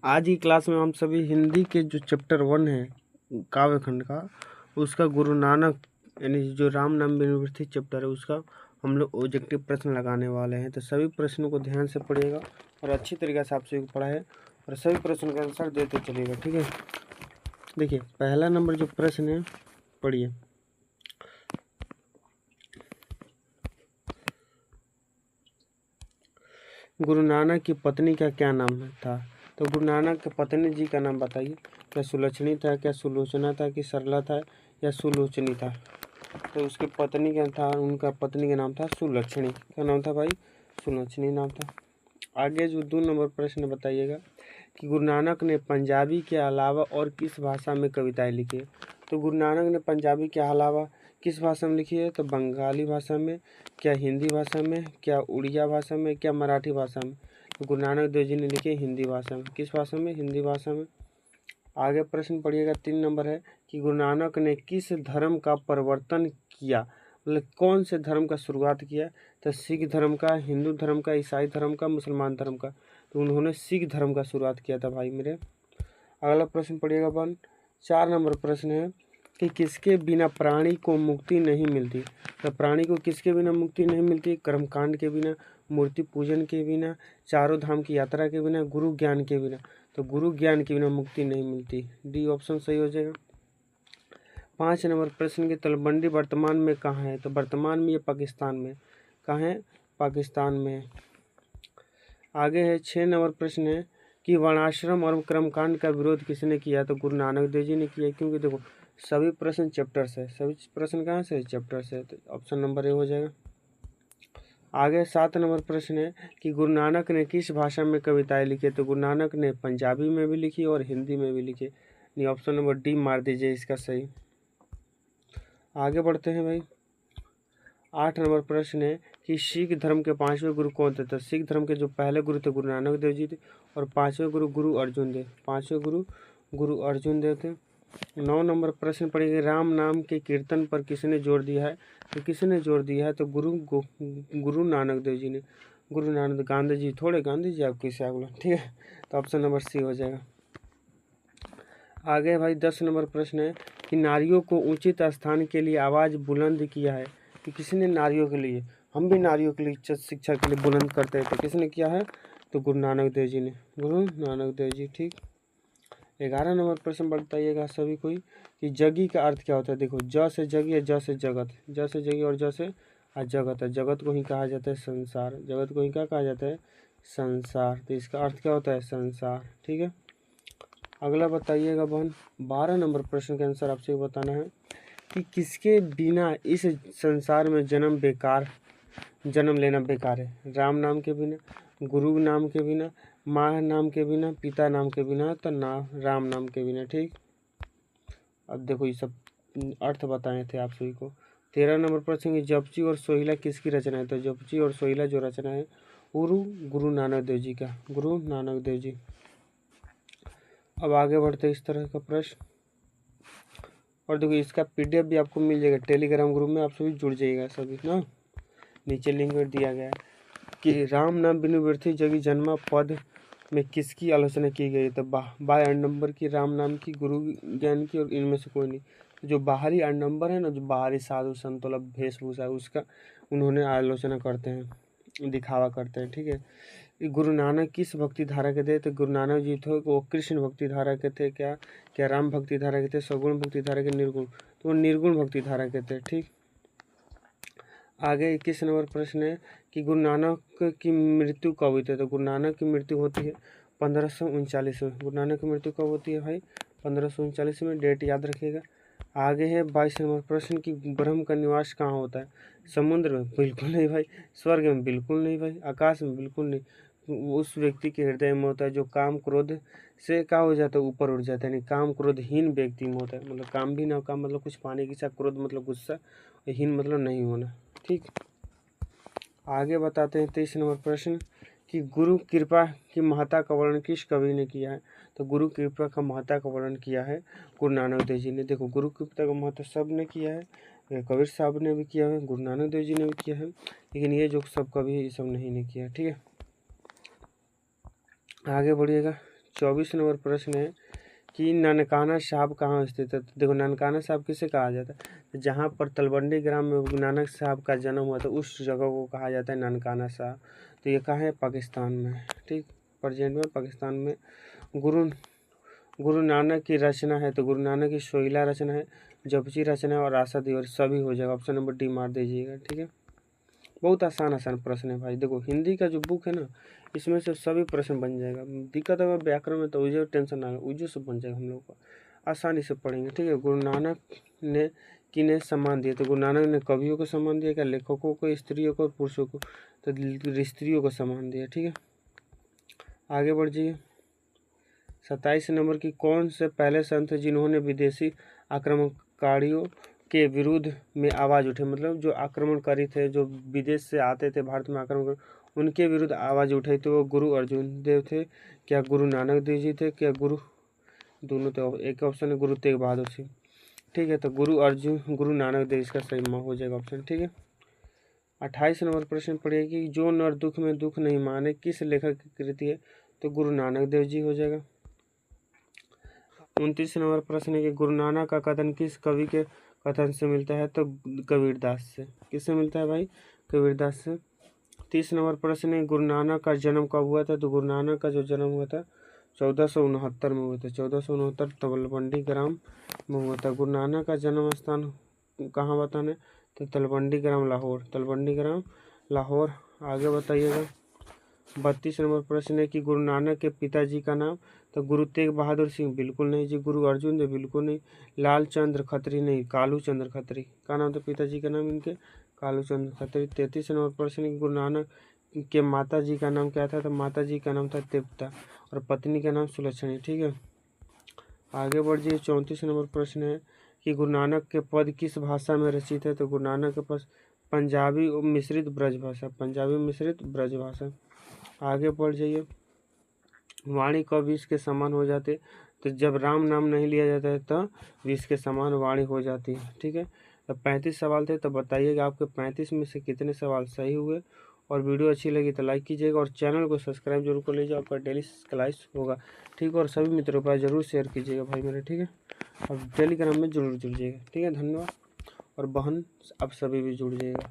आज की क्लास में हम सभी हिंदी के जो चैप्टर 1 है काव्य खंड का, उसका गुरु नानक यानी जो राम नाम यूनिवर्सिटी चैप्टर है उसका हम लोग ऑब्जेक्टिव प्रश्न लगाने वाले हैं। तो सभी प्रश्नों को ध्यान से पढ़िएगा और अच्छी तरीके से आप सभी को पढ़ाए और सभी प्रश्नों का आंसर देते चलिएगा, ठीक है। देखिए पहला नंबर जो प्रश्न है पढ़िए। गुरु नानक की पत्नी का क्या नाम था? तो गुरु नानक के पत्नी जी का नाम बताइए। क्या सुलक्षणी था, क्या सुलोचना था, कि सरला था या सुलोचनी था? तो उसके पत्नी का था, उनका पत्नी का नाम था सुलक्षणी। क्या नाम था भाई? सुलक्षणी नाम था। आगे जो 2 नंबर प्रश्न बताइएगा कि गुरु नानक ने पंजाबी के अलावा और किस भाषा में कविताएं लिखी है? तो गुरु नानक ने पंजाबी के अलावा किस भाषा में लिखी है? तो बंगाली भाषा में, क्या हिंदी भाषा में, क्या उड़िया भाषा में, क्या मराठी भाषा में? तो गुरु नानक देव जी ने लिखी हिंदी भाषा में। किस भाषा में? हिंदी भाषा में। आगे प्रश्न पढ़िएगा 3 नंबर है कि गुरु नानक ने किस धर्म का प्रवर्तन किया? मतलब कौन से धर्म का शुरुआत किया? तो सिख धर्म का, हिंदू धर्म का, ईसाई धर्म का, मुसलमान धर्म का। तो उन्होंने सिख धर्म का शुरुआत किया था भाई मेरे। अगला प्रश्न पढ़िएगा 4 नंबर प्रश्न है कि किसके बिना प्राणी को मुक्ति नहीं मिलती? तो प्राणी को किसके बिना मुक्ति नहीं मिलती? कर्मकांड के बिना, मूर्ति पूजन के बिना, चारों धाम की यात्रा के बिना, गुरु ज्ञान के बिना। तो गुरु ज्ञान के बिना मुक्ति नहीं मिलती। डी ऑप्शन सही हो जाएगा। 5 नंबर प्रश्न की तलबंडी वर्तमान में कहाँ है? तो वर्तमान में ये पाकिस्तान में। कहाँ है? पाकिस्तान में। आगे है 6 नंबर प्रश्न है कि वर्णाश्रम और कर्मकांड का विरोध किसने किया? तो गुरु नानक देव जी ने किया। क्योंकि देखो सभी प्रश्न चैप्टर से, सभी प्रश्न कहाँ से? चैप्टर से। तो ऑप्शन नंबर ए हो जाएगा। आगे 7 नंबर प्रश्न है कि गुरु नानक ने किस भाषा में कविताएं लिखी? तो गुरु नानक ने पंजाबी में भी लिखी और हिंदी में भी लिखी। नहीं, ऑप्शन नंबर डी मार दीजिए इसका सही। आगे बढ़ते हैं भाई। 8 नंबर प्रश्न है कि सिख धर्म के 5वें गुरु कौन थे? तो सिख धर्म के जो पहले गुरु थे गुरु नानक देव जी थे और 5वें गुरु गुरु अर्जुन देव। 5वें गुरु गुरु अर्जुन देव थे। 9 नंबर प्रश्न पढ़ेंगे राम नाम के कीर्तन पर किसने जोर दिया है? तो किसने जोर दिया है? तो गुरु नानक देव जी ने। गुरु नानक गांधी जी, थोड़े गांधी जी आपके से आगे, ठीक है। तो ऑप्शन नंबर सी हो जाएगा। आगे भाई 10 नंबर प्रश्न है कि नारियों को उचित स्थान के लिए आवाज़ बुलंद किया है? कि किसने नारियों के लिए? हम भी नारियों के लिए उच्च शिक्षा के लिए बुलंद करते हैं, तो किसने किया है? तो गुरु नानक देव जी ने। गुरु नानक देव जी, ठीक। 11 नंबर प्रश्न बताइएगा सभी कोई कि जगी का अर्थ क्या होता है? देखो ज से जगी है, ज से जगत, ज से जगी और ज से जगत है। जगत को ही कहा जाता है संसार। जगत को ही क्या कहा जाता है? संसार। तो इसका अर्थ क्या होता है? संसार, ठीक है। अगला बताइएगा 12 नंबर प्रश्न के आंसर आपसे बताना है कि किसके बिना इस संसार में जन्म लेना बेकार है? राम नाम के बिना, गुरु नाम के बिना, माँ नाम के बिना, पिता नाम के बिना, तो राम नाम के बिना, ठीक। अब देखो ये सब अर्थ बताए थे आप सभी को। 13 नंबर प्रश्न की जपजी और सोहिला किसकी रचना है? तो जपजी और सोहिला जो रचना है गुरु नानक देव जी का। गुरु नानक देव जी। अब आगे बढ़ते इस तरह का प्रश्न, और देखो इसका PDF भी आपको मिल जाएगा टेलीग्राम ग्रुप में। आप सभी जुड़ जाइएगा सभी ना, नीचे लिंक दिया गया है कि राम नाम बिनु व्यर्थी जगी जन्मा पद में किसकी आलोचना की गई? तो बाय अडम्बर की, राम नाम की, गुरु ज्ञान की, और इनमें से कोई नहीं। जो बाहरी अडम्बर है ना, जो बाहरी साधु संत मतलब वेशभूषा है, उसका उन्होंने आलोचना करते हैं, दिखावा करते हैं, ठीक है। गुरु नानक किस भक्ति धारा के थे? तो गुरु नानक जी थे वो कृष्ण भक्ति धारा के थे। क्या राम भक्ति धारा के थे? सगुण भक्ति धारा के, निर्गुण? तो वो निर्गुण भक्ति धारा के थे, ठीक। आगे 21 नंबर प्रश्न है कि गुरु नानक की मृत्यु कब हुई थी? तो गुरु नानक की मृत्यु होती है 1539 में। गुरु नानक की मृत्यु कब होती है भाई? 1539 में। डेट याद रखिएगा। आगे है 22 नंबर प्रश्न कि ब्रह्म का निवास कहाँ होता है? समुद्र में? बिल्कुल नहीं भाई। स्वर्ग में? बिल्कुल नहीं भाई। आकाश में? बिल्कुल नहीं। उस व्यक्ति के हृदय में होता है जो काम क्रोध से क्या हो जाता है? ऊपर उठ जाता है। यानी काम क्रोधहीन व्यक्ति में होता है। मतलब काम भी ना काम मतलब कुछ पाने की इच्छा, क्रोध मतलब गुस्सा, हीन मतलब नहीं होना, ठीक। आगे बताते हैं 23 नंबर प्रश्न कि गुरु कृपा की महत्ता का वर्णन किस कवि ने किया है? तो गुरु कृपा का महत्ता का वर्णन किया है गुरु नानक देव जी ने। देखो गुरु कृपा का महत्ता सब ने किया है, कबीर साहब ने भी किया है, गुरु नानक देव जी ने भी किया है, लेकिन ये जो सब कवि ये सब नहीं ने किया, ठीक है। आगे बढ़िएगा 24 नंबर प्रश्न है कि ननकाना साहब कहाँ स्थित है। तो देखो ननकाना साहब किसे कहा जाता है, तो जहाँ पर तलवंडी ग्राम में गुरु नानक साहब का जन्म हुआ था उस जगह को कहा जाता है ननकाना साहब। तो ये कहाँ है, पाकिस्तान में। ठीक, प्रेजेंट में पाकिस्तान में। गुरु नानक की रचना है, तो गुरु नानक की सोहिला रचना है, जपजी रचना है और आशा दिवस सभी हो जाएगा। ऑप्शन नंबर डी मार दीजिएगा। ठीक है, बहुत आसान प्रश्न है भाई। देखो हिंदी का जो बुक है ना, इसमें से सभी प्रश्न बन जाएगा। दिक्कत है व्याकरण में तो उसे टेंशन ना, उसे सब बन जाएगा, हम लोग को आसानी से पढ़ेंगे। ठीक है, गुरु नानक ने किन्हें सम्मान दिया, तो गुरु नानक ने कवियों को सम्मान दिया, क्या लेखकों को, स्त्रियों को, पुरुषों को, तो स्त्रियों को सम्मान दिया। ठीक है, आगे बढ़ जाइए। 27 नंबर की कौन से पहले संत जिन्होंने विदेशी आक्रमणकारियों के विरुद्ध में आवाज़ उठे, मतलब जो आक्रमणकारी थे, जो विदेश से आते थे भारत में आक्रमण, उनके विरुद्ध आवाज़ उठाई, तो वो गुरु अर्जुन देव थे, क्या गुरु नानक देव जी थे, क्या गुरु दोनों थे। एक ऑप्शन है गुरु तेग बहादुर सिंह। ठीक है, तो गुरु नानक देव इसका सही हो जाएगा ऑप्शन। ठीक है, 28 नंबर प्रश्न पढ़िए कि जो नर दुख में दुख नहीं माने किस लेखक की कृति है, तो गुरु नानक देव जी हो जाएगा। 29 नंबर प्रश्न है कि गुरु नानक का कथन किस कवि के कथन से मिलता है, तो कबीरदास से। किससे मिलता है भाई, कबीरदास से। 30 नंबर प्रश्न है गुरु नानक का जन्म कब हुआ था, तो गुरु नानक का जो जन्म हुआ था 1469 में हुआ था। 1469 तलवंडी ग्राम में हुआ था। गुरु नानक का जन्म स्थान कहाँ बताना है, तो तलवंडी ग्राम लाहौर, तलवंडी ग्राम लाहौर। आगे बताइएगा। 32 नंबर प्रश्न है कि गुरु नानक के पिताजी का नाम, तो गुरु तेग बहादुर सिंह बिल्कुल नहीं जी, गुरु अर्जुन देव बिल्कुल नहीं, लाल चंद्र खत्री नहीं, कालू चंद्र खत्री का नाम, तो पिताजी का नाम इनके कालू चंद्र खत्री। 33 नंबर प्रश्न है गुरु नानक के माता जी का नाम क्या था, तो माता जी का नाम था तृप्ता और पत्नी का नाम सुलक्षणी। ठीक है, आगे बढ़ जाइए। 34 नंबर प्रश्न है कि गुरु नानक के पद किस भाषा में रचित है, तो गुरु नानक के पास पंजाबी मिश्रित ब्रज भाषा, पंजाबी मिश्रित ब्रज भाषा। आगे बढ़ जाइए। वाणी कब विष के समान हो जाती है, तो जब राम नाम नहीं लिया जाता है तो विष के समान वाणी हो जाती है। ठीक है, तो 35 सवाल थे, तो बताइएगा आपके 35 में से कितने सवाल सही हुए। और वीडियो अच्छी लगी तो लाइक कीजिएगा और चैनल को सब्सक्राइब जरूर कर लीजिए, आपका डेली क्लास होगा। ठीक है, और सभी मित्रों पर जरूर शेयर कीजिएगा भाई मेरे। ठीक है, और टेलीग्राम में जरूर जुड़ जाइएगा। ठीक है, धन्यवाद। और बहन आप सभी भी जुड़ जाइएगा।